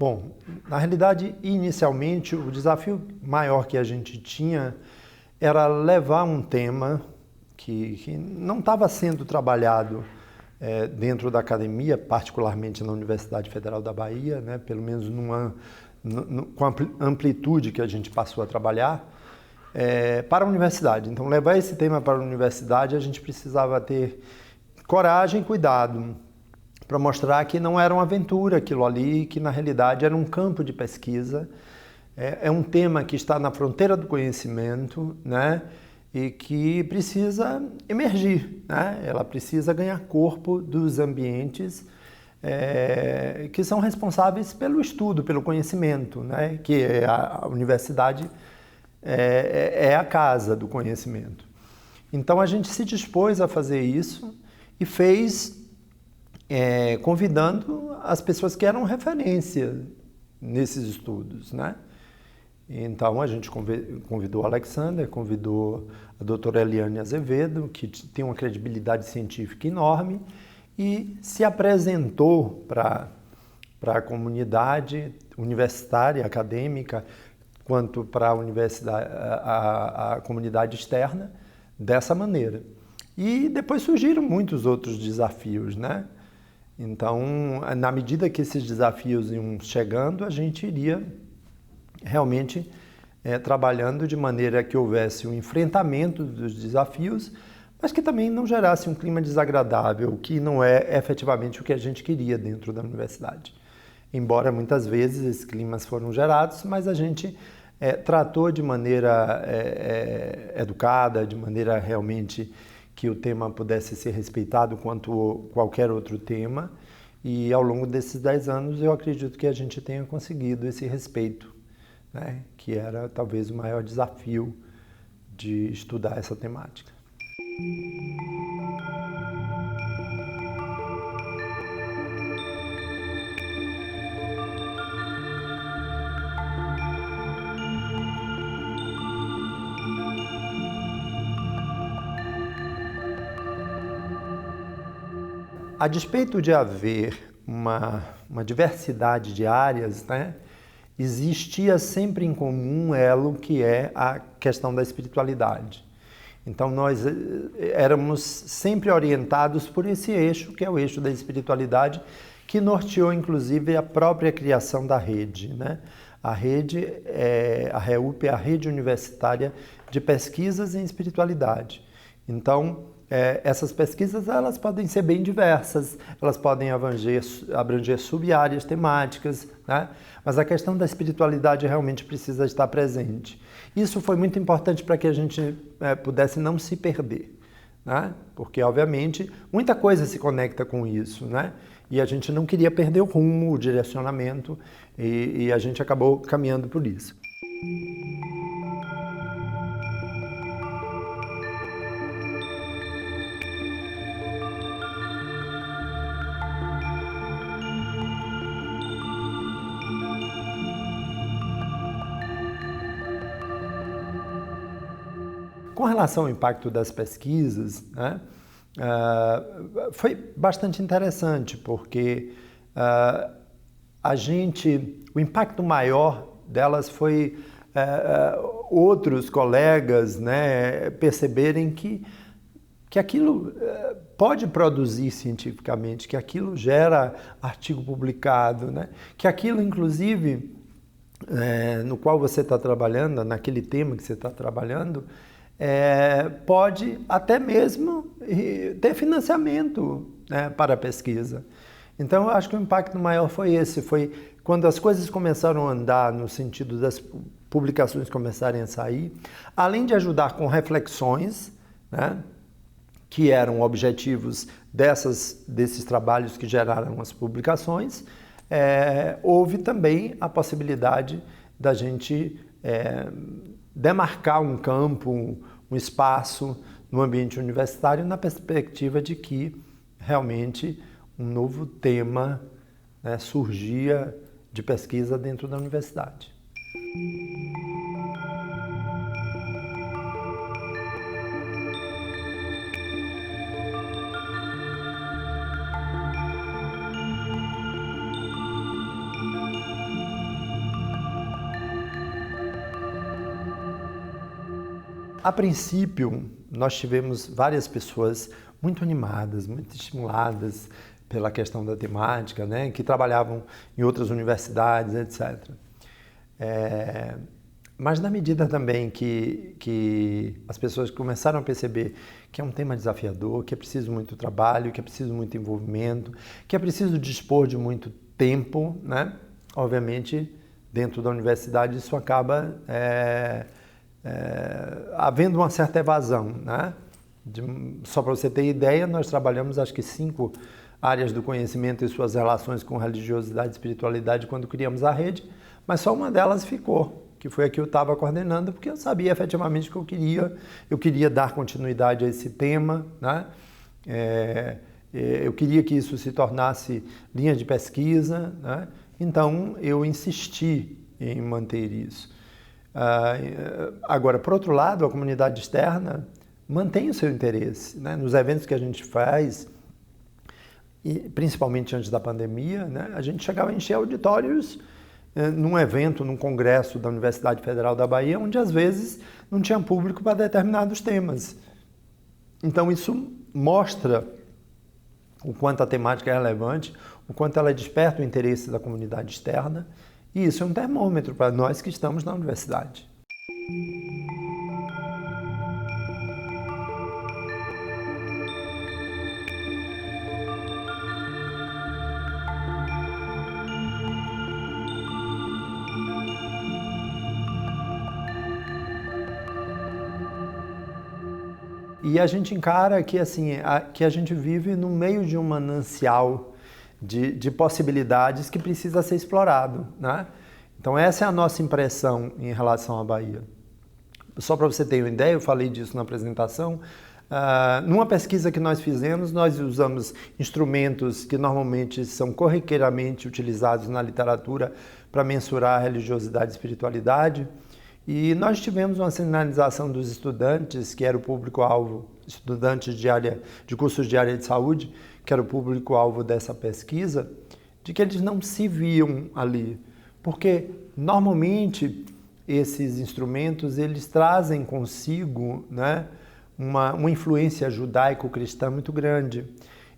Bom, na realidade, inicialmente, o desafio maior que a gente tinha era levar um tema que não estava sendo trabalhado dentro da academia, particularmente na Universidade Federal da Bahia, né, pelo menos com a amplitude que a gente passou a trabalhar, para a universidade. Então, levar esse tema para a universidade, a gente precisava ter coragem e cuidado para mostrar que não era uma aventura aquilo ali, que na realidade era um campo de pesquisa, é um tema que está na fronteira do conhecimento, né? E que precisa emergir, né? Ela precisa ganhar corpo dos ambientes que são responsáveis pelo estudo, pelo conhecimento, né? Que a universidade é a casa do conhecimento. Então a gente se dispôs a fazer isso e fez convidando as pessoas que eram referência nesses estudos, né? Então a gente convidou o Alexander, convidou a doutora Eliane Azevedo, que tem uma credibilidade científica enorme, e se apresentou para a comunidade universitária, acadêmica, quanto para a universidade, a comunidade externa, dessa maneira. E depois surgiram muitos outros desafios, né? Então, na medida que esses desafios iam chegando, a gente iria realmente trabalhando de maneira que houvesse um enfrentamento dos desafios, mas que também não gerasse um clima desagradável, que não é efetivamente o que a gente queria dentro da universidade. Embora muitas vezes esses climas foram gerados, mas a gente tratou de maneira educada, de maneira realmente que o tema pudesse ser respeitado quanto qualquer outro tema, e ao longo desses 10 anos eu acredito que a gente tenha conseguido esse respeito, né? Que era talvez o maior desafio de estudar essa temática. A despeito de haver uma diversidade de áreas, né, existia sempre em comum um elo que é a questão da espiritualidade. Então nós éramos sempre orientados por esse eixo, que é o eixo da espiritualidade, que norteou inclusive a própria criação da rede, né? A rede, a REUP é a Rede Universitária de Pesquisas em Espiritualidade. Então, essas pesquisas elas podem ser bem diversas, elas podem abranger sub-áreas temáticas, né? Mas a questão da espiritualidade realmente precisa estar presente. Isso foi muito importante para que a gente pudesse não se perder, né? Porque, obviamente, muita coisa se conecta com isso, né? E a gente não queria perder o rumo, o direcionamento, e a gente acabou caminhando por isso. Com relação ao impacto das pesquisas, né, foi bastante interessante, porque o impacto maior delas foi outros colegas, né, perceberem que aquilo pode produzir cientificamente, que aquilo gera artigo publicado, né, que aquilo, inclusive, no qual você está trabalhando, naquele tema que você está trabalhando, pode até mesmo ter financiamento, né, para a pesquisa. Então, eu acho que o impacto maior foi esse, foi quando as coisas começaram a andar no sentido das publicações começarem a sair, além de ajudar com reflexões, né, que eram objetivos desses trabalhos que geraram as publicações, houve também a possibilidade da gente demarcar um campo, um espaço no ambiente universitário na perspectiva de que realmente um novo tema, né, surgia de pesquisa dentro da universidade. a princípio, nós tivemos várias pessoas muito animadas, muito estimuladas pela questão da temática, né, que trabalhavam em outras universidades, etc. Mas na medida também que as pessoas começaram a perceber que é um tema desafiador, que é preciso muito trabalho, que é preciso muito envolvimento, que é preciso dispor de muito tempo, né? Obviamente, dentro da universidade isso acaba havendo uma certa evasão, né? Só para você ter ideia, nós trabalhamos acho que 5 áreas do conhecimento e suas relações com religiosidade e espiritualidade quando criamos a rede, mas só uma delas ficou, que foi a que eu estava coordenando, porque eu sabia efetivamente que eu queria dar continuidade a esse tema, né? Eu queria que isso se tornasse linha de pesquisa, né? Então eu insisti em manter isso. Agora, por outro lado, a comunidade externa mantém o seu interesse, né? Nos eventos que a gente faz, e principalmente antes da pandemia, né? A gente chegava a encher auditórios num evento, num congresso da Universidade Federal da Bahia, onde às vezes não tinha público para determinados temas. Então isso mostra o quanto a temática é relevante, o quanto ela desperta o interesse da comunidade externa, e isso é um termômetro para nós que estamos na universidade. E a gente encara que, assim, que a gente vive no meio de um manancial de possibilidades que precisa ser explorado, né? Então essa é a nossa impressão em relação à Bahia. Só para você ter uma ideia, eu falei disso na apresentação, numa pesquisa que nós fizemos, nós usamos instrumentos que normalmente são corriqueiramente utilizados na literatura para mensurar a religiosidade e espiritualidade. E nós tivemos uma sinalização dos estudantes, que era o público-alvo, estudantes de cursos de área de saúde, que era o público-alvo dessa pesquisa, de que eles não se viam ali. Porque, normalmente, esses instrumentos, eles trazem consigo, né, uma influência judaico-cristã muito grande.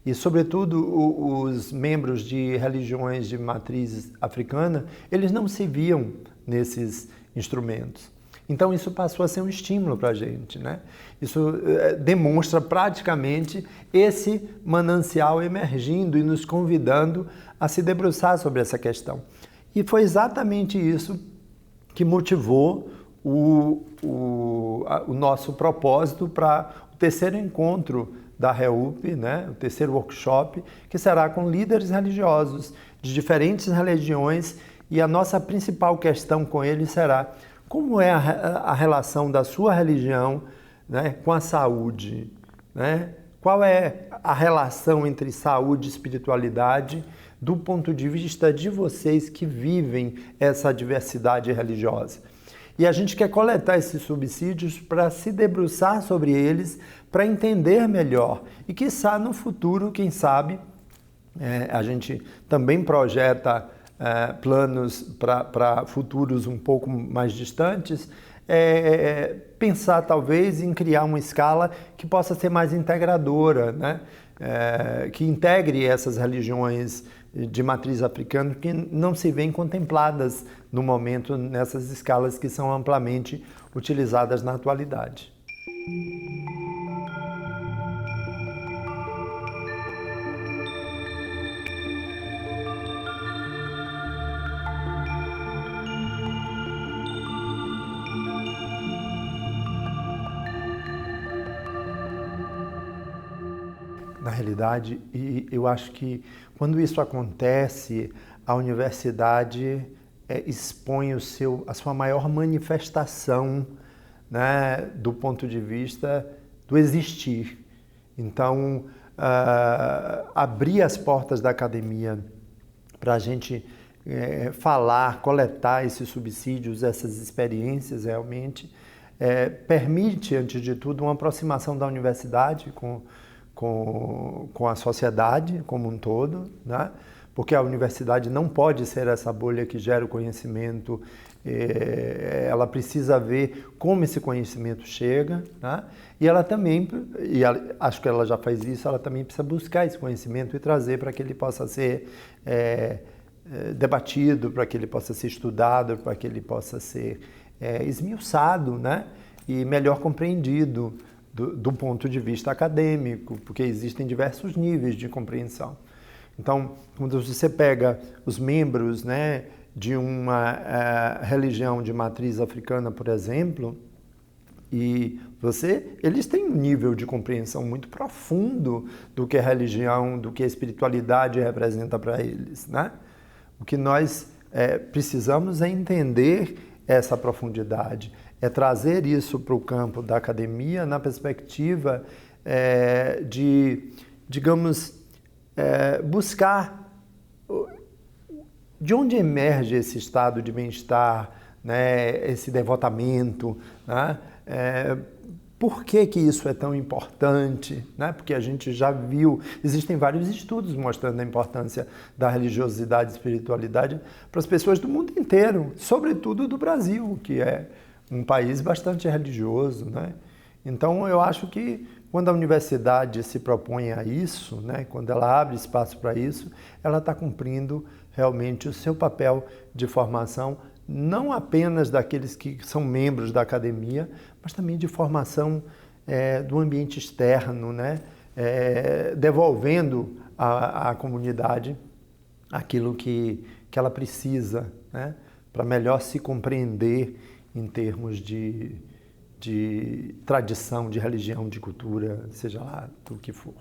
E, sobretudo, os membros de religiões de matriz africana, eles não se viam nesses instrumentos. Então isso passou a ser um estímulo para a gente, né? Isso demonstra praticamente esse manancial emergindo e nos convidando a se debruçar sobre essa questão. E foi exatamente isso que motivou o nosso propósito para o terceiro encontro da REUP, né? O terceiro workshop, que será com líderes religiosos de diferentes religiões. E a nossa principal questão com ele será: como é a relação da sua religião, né, com a saúde? Né? Qual é a relação entre saúde e espiritualidade do ponto de vista de vocês que vivem essa diversidade religiosa? E a gente quer coletar esses subsídios para se debruçar sobre eles, para entender melhor. E quiçá no futuro, quem sabe, a gente também projeta planos para futuros um pouco mais distantes, pensar talvez em criar uma escala que possa ser mais integradora, né? Que integre essas religiões de matriz africana que não se veem contempladas no momento nessas escalas que são amplamente utilizadas na atualidade. Na realidade, e eu acho que quando isso acontece, a universidade expõe a sua maior manifestação, né, do ponto de vista do existir. Então, abrir as portas da academia para a gente falar, coletar esses subsídios, essas experiências realmente, permite, antes de tudo, uma aproximação da universidade com a sociedade como um todo, né? porque a universidade não pode ser essa bolha que gera o conhecimento, ela precisa ver como esse conhecimento chega, né? E ela também, acho que ela já faz isso, ela também precisa buscar esse conhecimento e trazer para que ele possa ser debatido, para que ele possa ser estudado, para que ele possa ser esmiuçado, né? E melhor compreendido do ponto de vista acadêmico, porque existem diversos níveis de compreensão. Então, quando você pega os membros, né, de uma religião de matriz africana, por exemplo, e eles têm um nível de compreensão muito profundo do que a religião, do que a espiritualidade representa para eles, né? O que nós precisamos é entender essa profundidade, é trazer isso para o campo da academia na perspectiva de, digamos, buscar de onde emerge esse estado de bem-estar, né, esse devotamento, né? Por que isso é tão importante? Né? Porque a gente já viu, existem vários estudos mostrando a importância da religiosidade e espiritualidade para as pessoas do mundo inteiro, sobretudo do Brasil, que é um país bastante religioso, né? Então, eu acho que quando a universidade se propõe a isso, né, quando ela abre espaço para isso, ela está cumprindo realmente o seu papel de formação, não apenas daqueles que são membros da academia, mas também de formação do ambiente externo, né, devolvendo à comunidade aquilo que ela precisa, né, para melhor se compreender em termos de tradição, de religião, de cultura, seja lá do que for.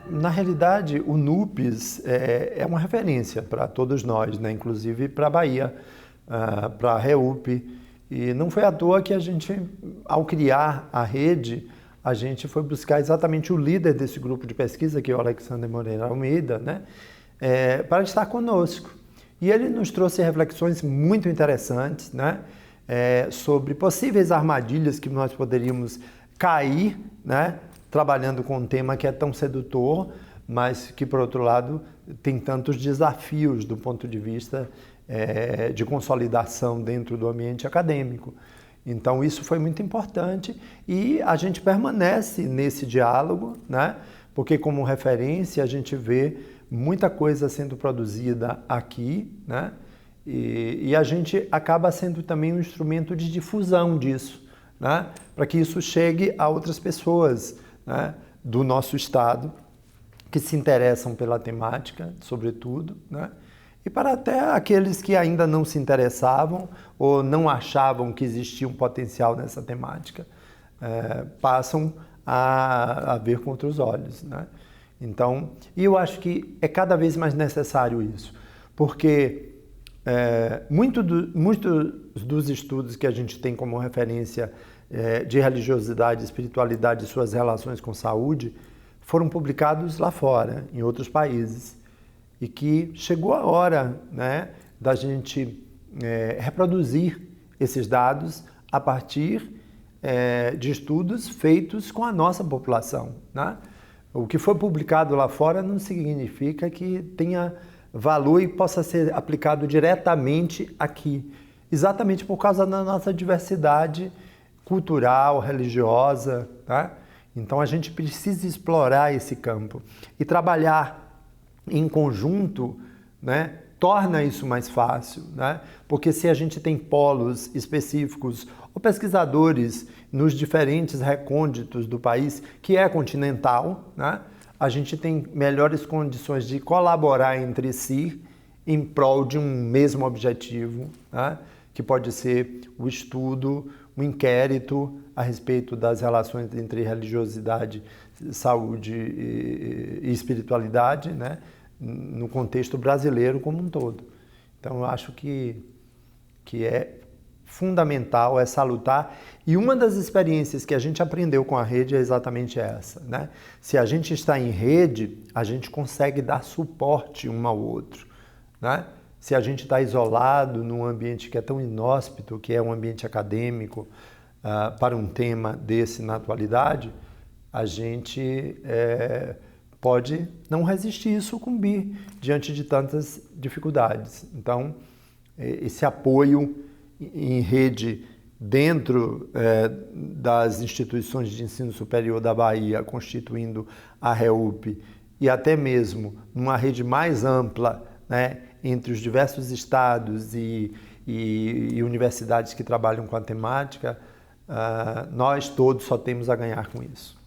Na realidade, o NUPES é uma referência para todos nós, né? Inclusive para a Bahia, para a REUP. E não foi à toa que a gente, ao criar a rede, a gente foi buscar exatamente o líder desse grupo de pesquisa, que é o Alexander Moreira Almeida, né? Para estar conosco. E ele nos trouxe reflexões muito interessantes, né? Sobre possíveis armadilhas que nós poderíamos cair, né? Trabalhando com um tema que é tão sedutor, mas que, por outro lado, tem tantos desafios do ponto de vista de consolidação dentro do ambiente acadêmico. Então, isso foi muito importante e a gente permanece nesse diálogo, né? Porque, como referência, a gente vê muita coisa sendo produzida aqui, né? E a gente acaba sendo também um instrumento de difusão disso, né? Para que isso chegue a outras pessoas, né, do nosso estado, que se interessam pela temática, sobretudo, né? E para até aqueles que ainda não se interessavam ou não achavam que existia um potencial nessa temática, passam a ver com outros olhos, né? Então, e eu acho que é cada vez mais necessário isso, porque muitos dos estudos que a gente tem como referência de religiosidade, espiritualidade e suas relações com saúde foram publicados lá fora, em outros países, e que chegou a hora, né, da gente reproduzir esses dados a partir de estudos feitos com a nossa população, né? O que foi publicado lá fora não significa que tenha valor e possa ser aplicado diretamente aqui, exatamente por causa da nossa diversidade cultural, religiosa, tá? Então a gente precisa explorar esse campo e trabalhar em conjunto, né, torna isso mais fácil, né? Porque se a gente tem polos específicos ou pesquisadores nos diferentes recônditos do país, que é continental, né, a gente tem melhores condições de colaborar entre si em prol de um mesmo objetivo, né, que pode ser o estudo, um inquérito a respeito das relações entre religiosidade, saúde e espiritualidade, né, no contexto brasileiro como um todo. Então, eu acho que é fundamental, é salutar. E uma das experiências que a gente aprendeu com a rede é exatamente essa, né? Se a gente está em rede, a gente consegue dar suporte um ao outro, né? Se a gente está isolado num ambiente que é tão inóspito, que é um ambiente acadêmico, para um tema desse na atualidade, a gente pode não resistir e sucumbir diante de tantas dificuldades. Então, esse apoio em rede dentro das instituições de ensino superior da Bahia, constituindo a REUP, e até mesmo numa rede mais ampla, né, entre os diversos estados e universidades que trabalham com a temática, nós todos só temos a ganhar com isso.